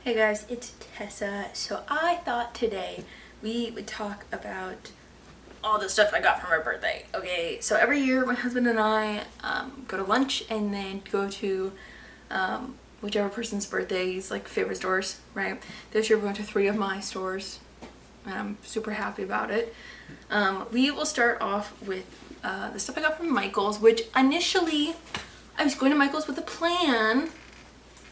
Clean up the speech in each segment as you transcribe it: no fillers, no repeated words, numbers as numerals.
Hey guys, it's Tessa. So I thought today we would talk about all the stuff I got for my birthday. Okay, so every year my husband and I go to lunch and then go to whichever person's birthday's like favorite stores, right? This year we went to 3 of my stores and I'm super happy about it. We will start off with the stuff I got from Michael's, which initially I was going to Michael's with a plan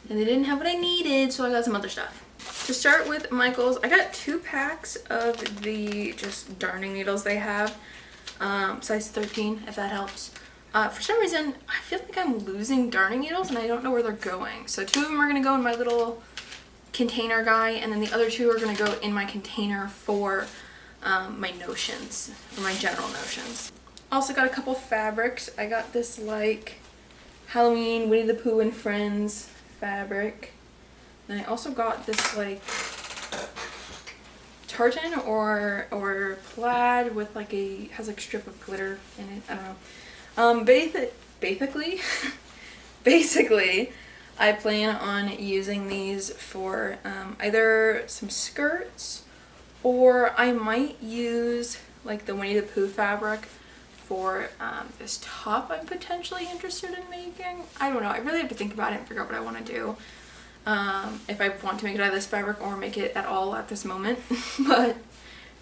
and they didn't have what I needed, so I got some other stuff. To start with Michael's, I got 2 packs of the just darning needles they have, size 13, if that helps. For some reason, I feel like I'm losing darning needles and I don't know where they're going. So 2 of them are gonna go in my little container guy, and then the other 2 are gonna go in my container for my notions, for my general notions. Also got a couple fabrics. I got this like Halloween Winnie the Pooh and Friends fabric. And I also got this like tartan or plaid with like has like a strip of glitter in it. I don't know. Basically, I plan on using these for either some skirts, or I might use like the Winnie the Pooh fabric for this top I'm potentially interested in making. I don't know. I really have to think about it and figure out what I want to do. If I want to make it out of this fabric or make it at all at this moment. But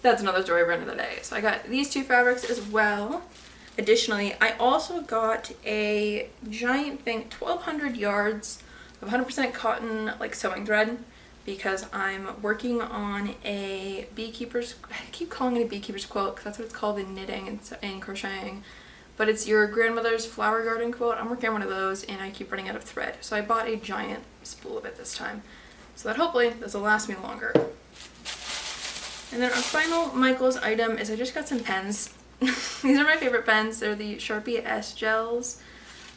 that's another story for another day. So I got these 2 fabrics as well. Additionally, I also got a giant thing, 1,200 yards of 100% cotton like sewing thread, because I'm working on a beekeeper's, I keep calling it a beekeeper's quilt because that's what it's called in knitting and crocheting, but it's your grandmother's flower garden quilt. I'm working on one of those and I keep running out of thread, so I bought a giant spool of it this time, so that hopefully this will last me longer. And then our final Michael's item is I just got some pens. These are my favorite pens. They're the Sharpie S gels.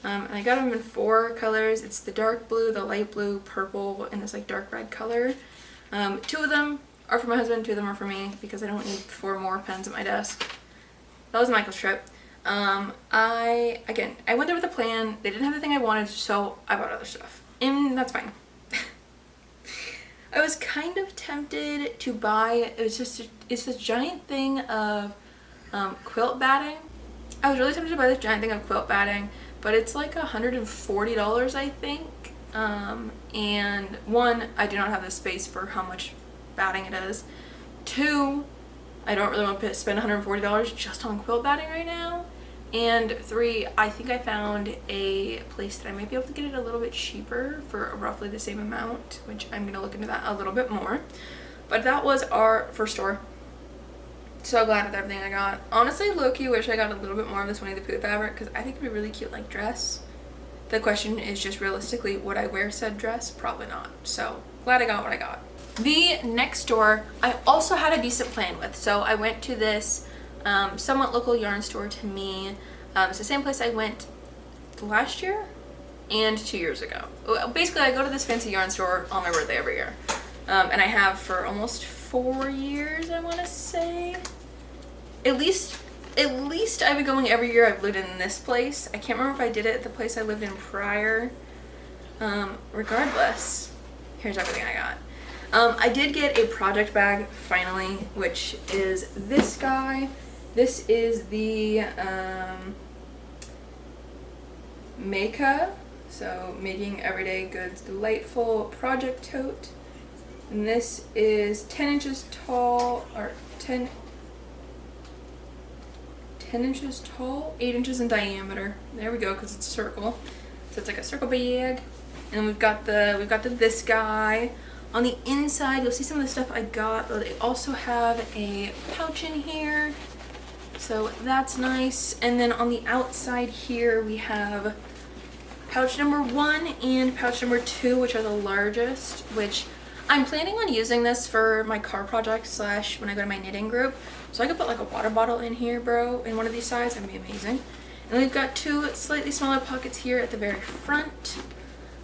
And I got them in 4 colors. It's the dark blue, the light blue, purple, and this like dark red color. 2 of them are for my husband, 2 of them are for me because I don't need 4 more pens at my desk. That was Michael's trip. I went there with a plan. They didn't have the thing I wanted, so I bought other stuff. And that's fine. I was kind of tempted to buy, it's this giant thing of quilt batting. I was really tempted to buy this giant thing of quilt batting, but it's like $140, I think. And 1, I do not have the space for how much batting it is. 2, I don't really want to spend $140 just on quilt batting right now. And 3, I think I found a place that I might be able to get it a little bit cheaper for roughly the same amount, which I'm going to look into that a little bit more. But that was our first store. So glad with everything I got. Honestly, low-key wish I got a little bit more of this Winnie the Pooh fabric because I think it'd be really cute like dress. The question is just realistically, would I wear said dress? Probably not. So glad I got what I got. The next store I also had a decent plan with. So I went to this somewhat local yarn store to me. It's the same place I went last year and 2 years ago. Basically, I go to this fancy yarn store on my birthday every year. And I have for almost 4 years, I want to say. At least I've been going every year I've lived in this place. I can't remember if I did it at the place I lived in prior. Regardless, here's everything I got. I did get a project bag finally, which is this guy. This is the Meka, so Making Everyday Goods Delightful project tote. And this is 10 inches tall, or 10 inches tall, 8 inches in diameter. There we go, because it's a circle. So it's like a circle bag. And we've got the this guy. On the inside, you'll see some of the stuff I got, but they also have a pouch in here. So that's nice. And then on the outside here, we have pouch number 1 and pouch number 2, which are the largest, which I'm planning on using this for my car project / when I go to my knitting group. So I could put like a water bottle in here, bro, in one of these sides. That'd be amazing. And we've got 2 slightly smaller pockets here at the very front.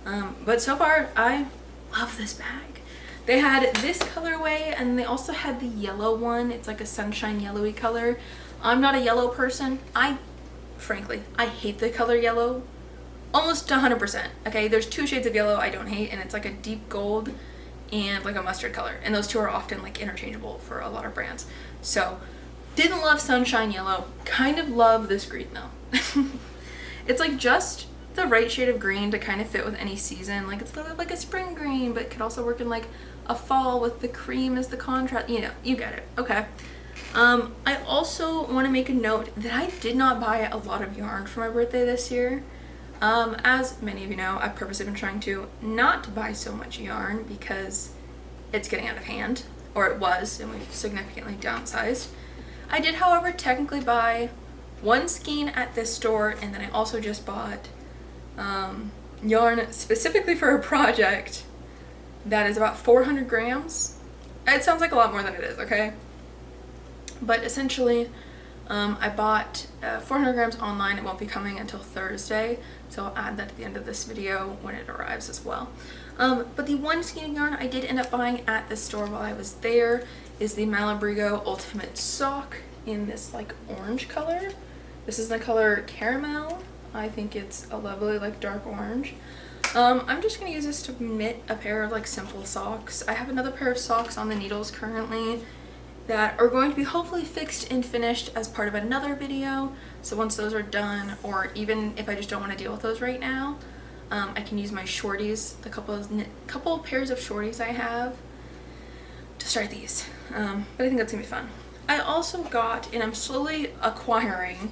But so far, I love this bag. They had this colorway and they also had the yellow one. It's like a sunshine yellowy color. I'm not a yellow person. Frankly, I hate the color yellow. Almost 100%. Okay, there's 2 shades of yellow I don't hate, and it's like a deep gold and like a mustard color, and those two are often like interchangeable for a lot of brands. So didn't love sunshine yellow, kind of love this green though. It's like just the right shade of green to kind of fit with any season. Like it's a little like a spring green, but it could also work in like a fall with the cream as the contrast. You know, you get it. Okay. I also want to make a note that I did not buy a lot of yarn for my birthday this year. As many of you know, I've purposely been trying to not buy so much yarn because it's getting out of hand, or it was, and we've significantly downsized. I did, however, technically buy one skein at this store, and then I also just bought yarn specifically for a project that is about 400 grams. It sounds like a lot more than it is, okay? But essentially, I bought 400 grams online. It won't be coming until Thursday, so I'll add that at the end of this video when it arrives as well. But the one skein of yarn I did end up buying at the store while I was there is the Malabrigo Ultimate Sock in this like orange color. This is the color Caramel. I think it's a lovely like dark orange. I'm just going to use this to knit a pair of like simple socks. I have another pair of socks on the needles currently that are going to be hopefully fixed and finished as part of another video. So once those are done, or even if I just don't want to deal with those right now, I can use my shorties, the couple pairs of shorties I have, to start these. But I think that's gonna be fun. I also got, and I'm slowly acquiring,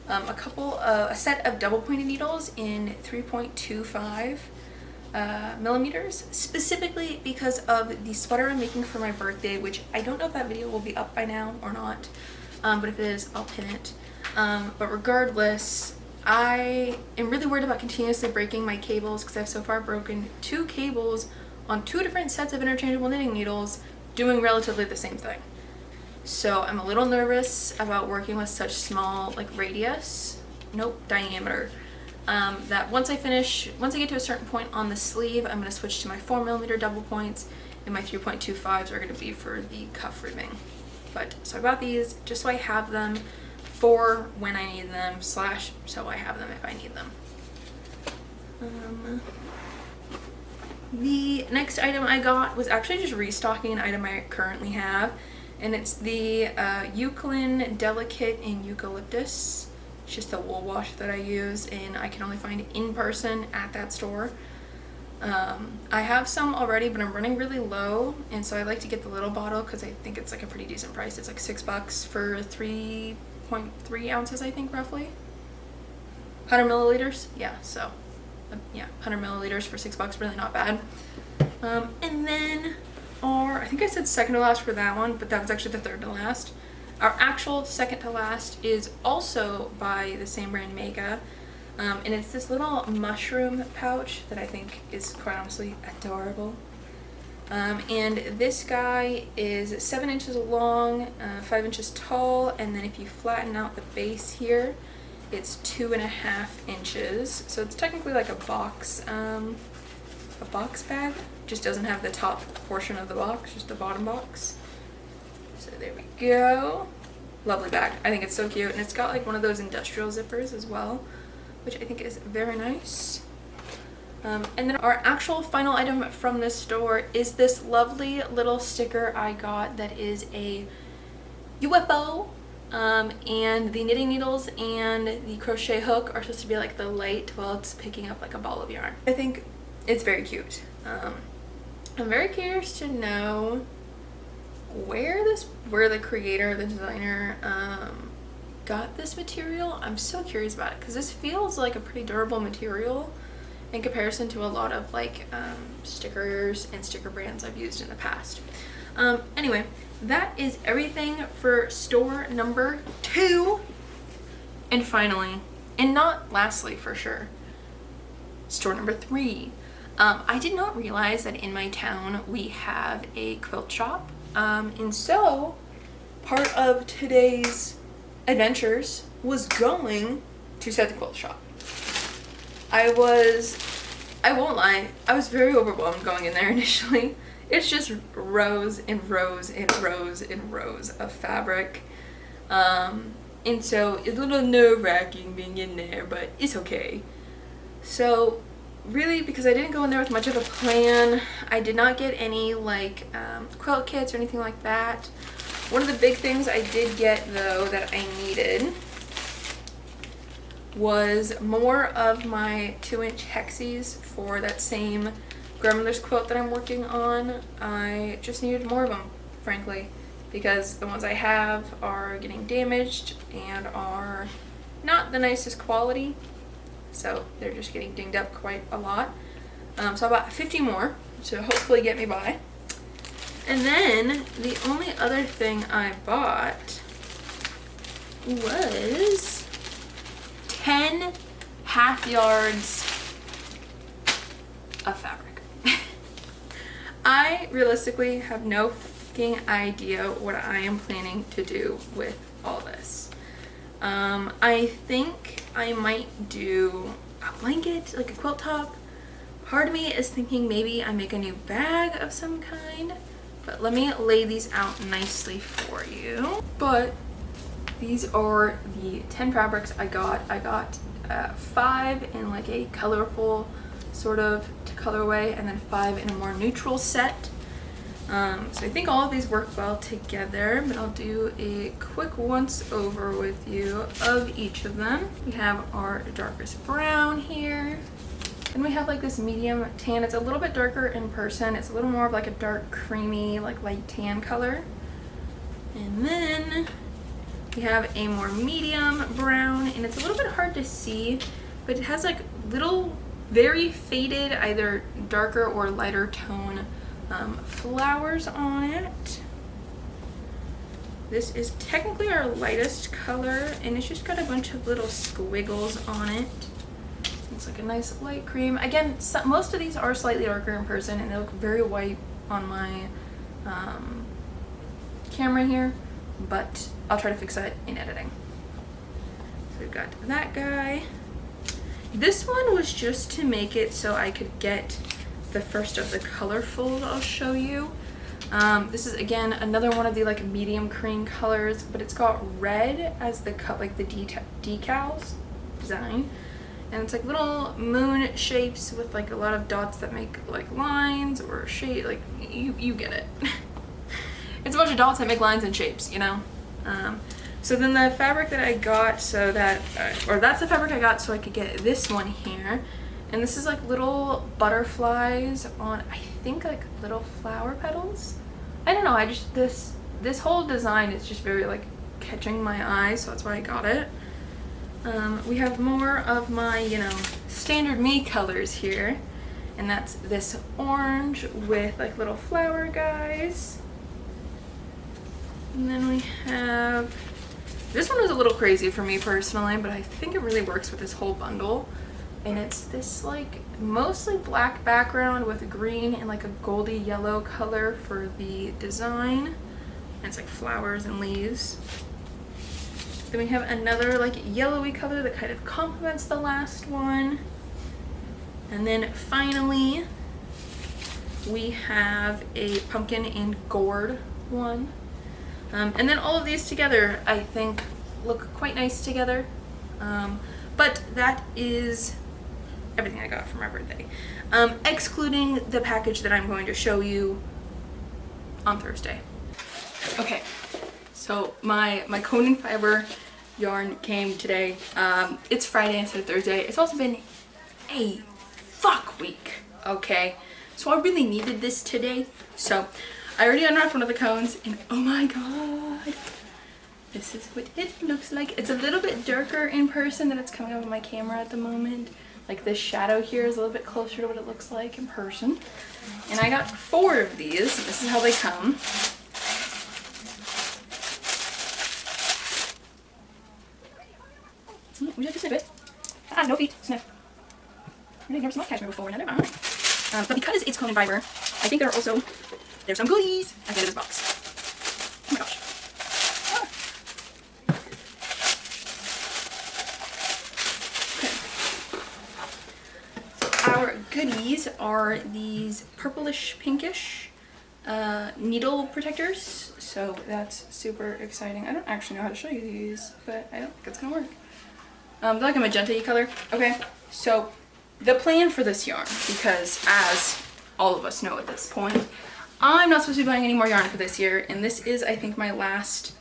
a set of double pointed needles in 3.25 millimeters, specifically because of the sweater I'm making for my birthday, which I don't know if that video will be up by now or not, but if it is, I'll pin it. But regardless, I am really worried about continuously breaking my cables because I've so far broken 2 cables on 2 different sets of interchangeable knitting needles doing relatively the same thing. So I'm a little nervous about working with such small like diameter. That once I get to a certain point on the sleeve, I'm going to switch to my 4mm double points, and my 3.25s are going to be for the cuff ribbing. But so I bought these just so I have them for when I need them, / so I have them if I need them. The next item I got was actually just restocking an item I currently have, and it's the Eucalyptus Delicate in Eucalyptus. It's just a wool wash that I use, and I can only find it in person at that store. I have some already, but I'm running really low, and so I like to get the little bottle because I think it's like a pretty decent price. It's like $6 for 3.3 ounces, I think, roughly. 100 milliliters? Yeah, so yeah, 100 milliliters for $6, really not bad. And then I think I said second to last for that one, but that was actually the third to last. Our actual second to last is also by the same brand, Mega, and it's this little mushroom pouch that I think is quite honestly adorable. And this guy is 7 inches long, 5 inches tall, and then if you flatten out the base here, it's 2.5 inches. So it's technically like a box bag. Just doesn't have the top portion of the box, just the bottom box. So there we go. Lovely bag. I think it's so cute, and it's got like one of those industrial zippers as well, which I think is very nice. And then our actual final item from this store is this lovely little sticker I got that is a UFO, and the knitting needles and the crochet hook are supposed to be like the light while it's picking up like a ball of yarn. I think it's very cute. I'm very curious to know where the creator, the designer, got this material. I'm so curious about it because this feels like a pretty durable material in comparison to a lot of like stickers and sticker brands I've used in the past. Anyway, that is everything for store number 2. And finally, and not lastly for sure, store number 3. I did not realize that in my town we have a quilt shop, and so part of today's adventures was going to said quilt shop. I won't lie, I was very overwhelmed going in there initially. It's just rows and rows and rows and rows of fabric, and so it's a little nerve-wracking being in there, but it's okay. So really, because I didn't go in there with much of a plan, I did not get any like quilt kits or anything like that. One of the big things I did get though that I needed was more of my 2-inch hexies for that same grandmother's quilt that I'm working on. I just needed more of them, frankly, because the ones I have are getting damaged and are not the nicest quality, so they're just getting dinged up quite a lot. So I bought 50 more to hopefully get me by. And then the only other thing I bought was 10 half yards of fabric. I realistically have no fucking idea what I am planning to do with all this. I think I might do a blanket, like a quilt top. Part of me is thinking maybe I make a new bag of some kind, but let me lay these out nicely for you. But these are the 10 fabrics I got. I got 5 in like a colorful sort of colorway, and then 5 in a more neutral set. So I think all of these work well together, but I'll do a quick once over with you of each of them. We have our darkest brown here. Then we have like this medium tan. It's a little bit darker in person. It's a little more of like a dark creamy, like light tan color. And then we have a more medium brown, and it's a little bit hard to see, but it has like little very faded, either darker or lighter tone flowers on it. This is technically our lightest color, and it's just got a bunch of little squiggles on it. It's like a nice light cream. Again, most of these are slightly darker in person, and they look very white on my camera here, but I'll try to fix that in editing. So we've got that guy. This one was just to make it so I could get the first of the colorfuls I'll show you. This is again another one of the like medium cream colors, but it's got red as the like the decals design, and it's like little moon shapes with like a lot of dots that make like lines or shape, like you get it. It's a bunch of dots that make lines and shapes, you know. So then the fabric that I got, so that or that's the fabric I got so I could get this one here. And this is like little butterflies on, I think, like little flower petals. I don't know, I just, this whole design is just very like catching my eye, so that's why I got it. We have more of my, you know, standard me colors here. And that's this orange with like little flower guys. And then we have, this one was a little crazy for me personally, but I think it really works with this whole bundle. And it's this like mostly black background with green and like a goldy yellow color for the design. And it's like flowers and leaves. Then we have another like yellowy color that kind of complements the last one. And then finally we have a pumpkin and gourd one. And then all of these together I think look quite nice together. But that is everything I got for my birthday, excluding the package that I'm going to show you on Thursday. Okay, so my Conan fiber yarn came today. It's Friday instead of Thursday. It's also been a fuck week, okay? So I really needed this today. So I already unwrapped one of the cones, and oh my god, this is what it looks like. It's a little bit darker in person than it's coming up on my camera at the moment. Like this shadow here is a little bit closer to what it looks like in person. And I got 4 of these. This is how they come. Would you like to sniff it? Ah, no feet. Sniff. I've never smelled cashmere before. Now never mind. But because it's Conan fiber, I think there's some goodies at the end of this box. Oh my gosh. Our goodies are these purplish pinkish needle protectors, so that's super exciting. I don't actually know how to show you these, but I don't think it's gonna work. They're like a magenta-y color. Okay, so the plan for this yarn, because as all of us know at this point, I'm not supposed to be buying any more yarn for this year, and this is, I think, my last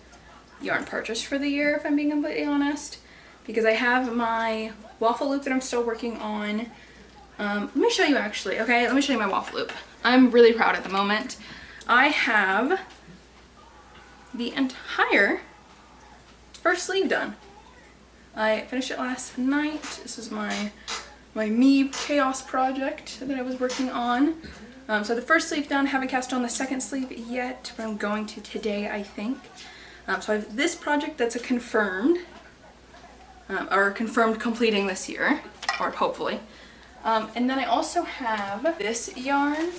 yarn purchase for the year, if I'm being completely honest, because I have my waffle loop that I'm still working on. Let me show you actually, okay? Let me show you my waffle loop. I'm really proud at the moment. I have the entire first sleeve done. I finished it last night. This is my Meeb Chaos project that I was working on. So the first sleeve done, haven't cast on the second sleeve yet, but I'm going to today, I think. So I have this project that's a confirmed, or confirmed completing this year, or hopefully. And then I also have this yarn,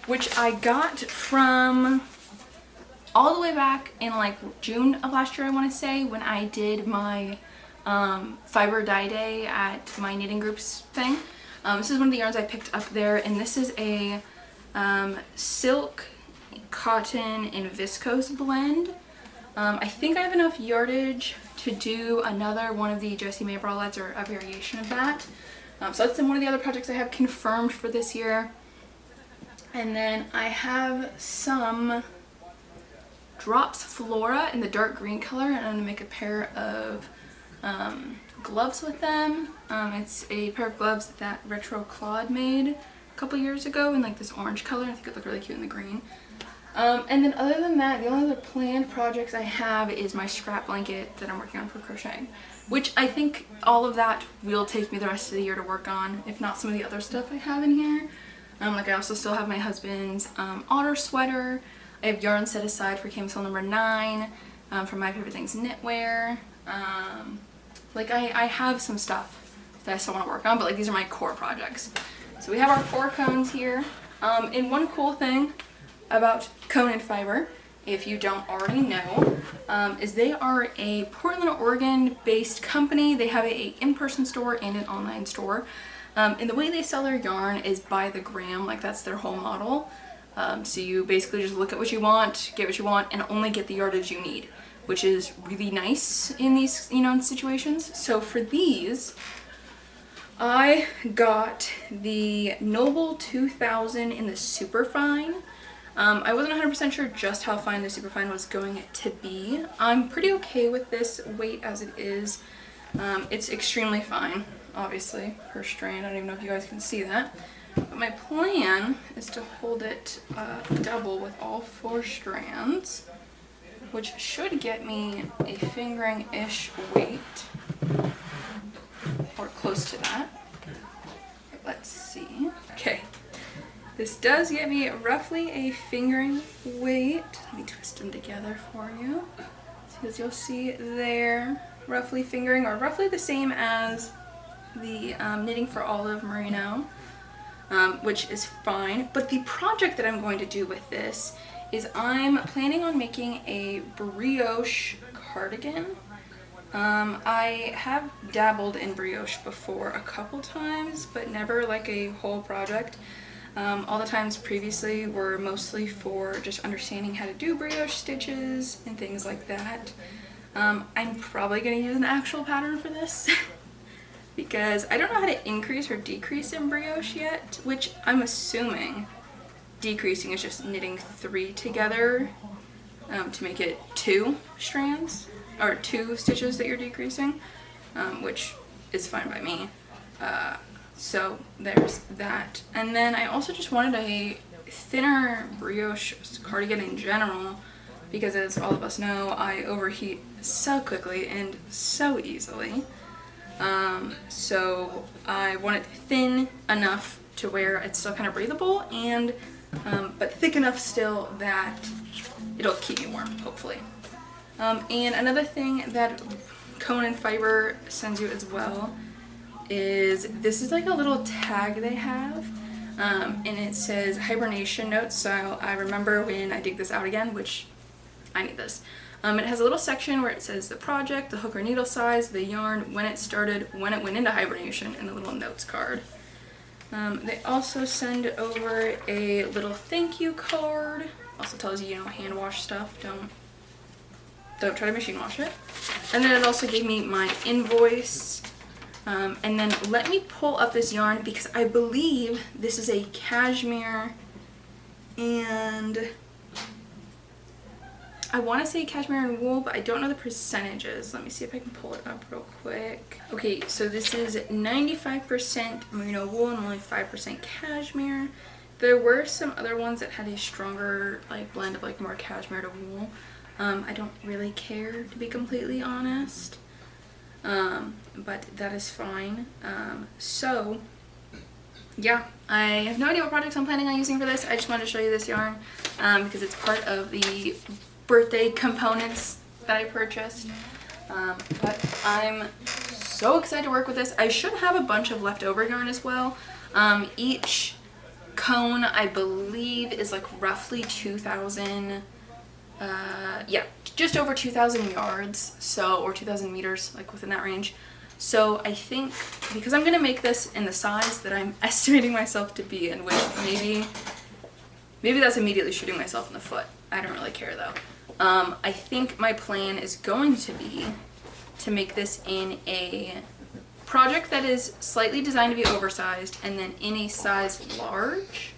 which I got from all the way back in like June of last year, I want to say, when I did my fiber dye day at my knitting groups thing. This is one of the yarns I picked up there, and this is a silk, cotton, and viscose blend. I think I have enough yardage to do another one of the Jessie May bralettes, or a variation of that. So that's one of the other projects I have confirmed for this year. And then I have some Drops Flora in the dark green color, and I'm going to make a pair of gloves with them. It's a pair of gloves that Retro Claude made a couple years ago in like this orange color. I think it looked really cute in the green. And then other than that, the only other planned projects I have is my scrap blanket that I'm working on for crocheting, which I think all of that will take me the rest of the year to work on, if not some of the other stuff I have in here. Like I also still have my husband's otter sweater. I have yarn set aside for camisole number 9, for My Favorite Things knitwear. Like I have some stuff that I still want to work on, but like these are my core projects. So we have our 4 cones here. And one cool thing about Cone & Fiber, if you don't already know, is they are a Portland, Oregon based company. They have a in-person store and an online store. And the way they sell their yarn is by the gram, like that's their whole model. So you basically just look at what you want, get what you want, and only get the yardage you need, which is really nice in these, situations. So for these, I got the Noble 2000 in the Superfine. I wasn't 100% sure just how fine the Superfine was going to be. I'm pretty okay with this weight as it is. It's extremely fine, obviously, per strand. I don't even know if you guys can see that. But my plan is to hold it double with all 4 strands, which should get me a fingering-ish weight, or close to that. Let's see. Okay, this does get me roughly a fingering weight. Let me twist them together for you. So as you'll see there, roughly fingering, or roughly the same as the Knitting for Olive Merino, which is fine. But the project that I'm going to do with this is I'm planning on making a brioche cardigan. I have dabbled in brioche before a couple times, but never like a whole project. All the times previously were mostly for just understanding how to do brioche stitches and things like that. I'm probably going to use an actual pattern for this because I don't know how to increase or decrease in brioche yet, which I'm assuming decreasing is just knitting 3 together to make it 2 strands, or 2 stitches that you're decreasing, which is fine by me. So there's that. And then I also just wanted a thinner brioche cardigan in general, because as all of us know, I overheat so quickly and so easily. So I want it thin enough to where it's still kind of breathable, and but thick enough still that it'll keep me warm, hopefully. And another thing that Cone & Fiber sends you as well is this is like a little tag they have, and it says hibernation notes. So I remember when I dig this out again, which I need this. It has a little section where it says the project, the hook or needle size, the yarn, when it started, when it went into hibernation, and a little notes card. They also send over a little thank you card. Also tells you, hand wash stuff. Don't try to machine wash it. And then it also gave me my invoice And then let me pull up this yarn because I believe this is a cashmere, and I want to say cashmere and wool, but I don't know the percentages. Let me see if I can pull it up real quick. Okay, so this is 95% merino wool and only 5% cashmere. There were some other ones that had a stronger like blend of like more cashmere to wool. I don't really care, to be completely honest, but that is fine. So yeah, I have no idea what projects I'm planning on using for this. I just wanted to show you this yarn because it's part of the birthday components that I purchased. But I'm so excited to work with this. I should have a bunch of leftover yarn as well. Each cone, I believe, is like roughly 2,000, yeah, just over 2,000 yards, so, or 2,000 meters, like within that range. So I think, because I'm gonna make this in the size that I'm estimating myself to be in, which maybe that's immediately shooting myself in the foot. I don't really care though. I think my plan is going to be to make this in a project that is slightly designed to be oversized and then in a size large,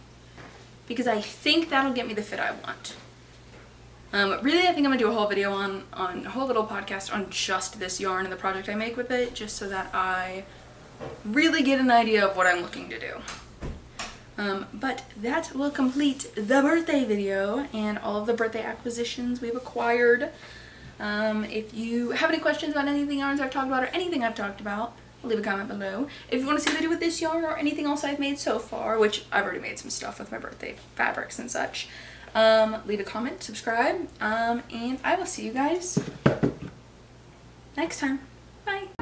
because I think that'll get me the fit I want. Really, I think I'm gonna do a whole video on a whole little podcast on just this yarn and the project I make with it, just so that I really get an idea of what I'm looking to do. But that will complete the birthday video and all of the birthday acquisitions we've acquired. If you have any questions about any of the yarns I've talked about or anything I've talked about, leave a comment below. If you want to see what I do with this yarn or anything else I've made so far, which I've already made some stuff with my birthday fabrics and such, leave a comment, subscribe, and I will see you guys next time. Bye.